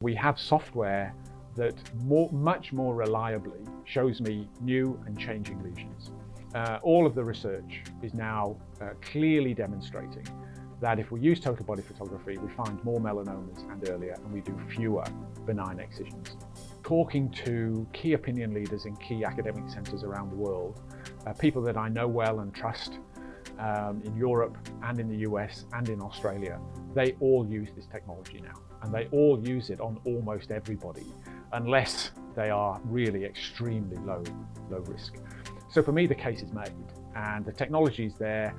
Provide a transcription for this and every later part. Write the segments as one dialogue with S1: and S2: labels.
S1: We have software that much more reliably shows me new and changing lesions. All of the research is now clearly demonstrating that if we use total body photography, we find more melanomas and earlier, and we do fewer benign excisions. Talking to key opinion leaders in key academic centres around the world, people that I know well and trust in Europe and in the US and in Australia, they all use this technology now, and they all use it on almost everybody, unless they are really extremely low risk. So for me, the case is made, and the technology is there.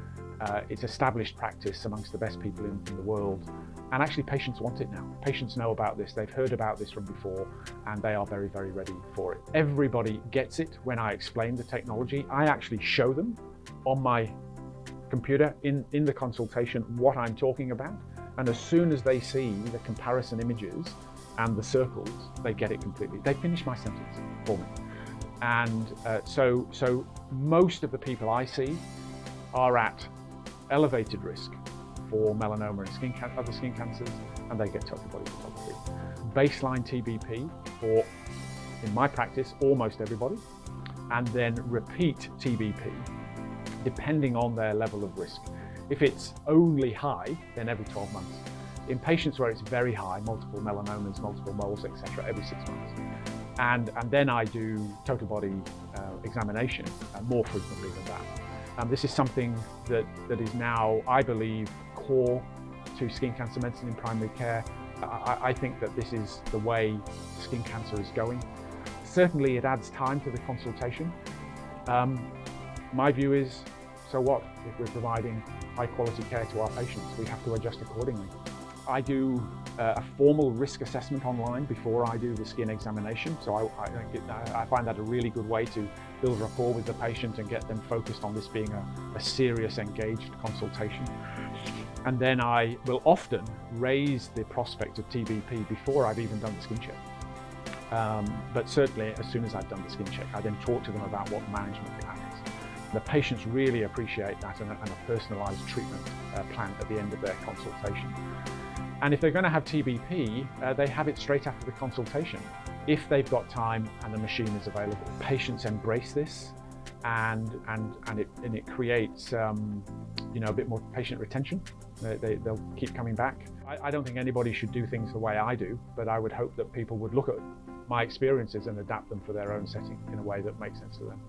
S1: It's established practice amongst the best people in the world, and actually patients want it now. Patients know about this, they've heard about this from before, and they are very, very ready for it. Everybody gets it when I explain the technology. I actually show them on my computer in the consultation what I'm talking about, and as soon as they see the comparison images and the circles, they get it completely. They finish my sentence for me. And so most of the people I see are at elevated risk for melanoma and other skin cancers, and they get total body photography. Baseline TBP for, in my practice, almost everybody, and then repeat TBP depending on their level of risk. If it's only high, then every 12 months. In patients where it's very high, multiple melanomas, multiple moles, etc., every 6 months. And then I do total body examination more frequently than that. This is something that is now, I believe, core to skin cancer medicine in primary care. I think that this is the way skin cancer is going. Certainly it adds time to the consultation. My view is, so what? If we're providing high quality care to our patients, we have to adjust accordingly. I do a formal risk assessment online before I do the skin examination. So I find that a really good way to build rapport with the patient and get them focused on this being a serious, engaged consultation. And then I will often raise the prospect of TBP before I've even done the skin check. But certainly as soon as I've done the skin check, I then talk to them about what the management plan is. The patients really appreciate that, and a personalised treatment plan at the end of their consultation. And if they're going to have TBP, they have it straight after the consultation, if they've got time and the machine is available. Patients embrace this, and it creates a bit more patient retention. They'll keep coming back. I don't think anybody should do things the way I do, but I would hope that people would look at my experiences and adapt them for their own setting in a way that makes sense to them.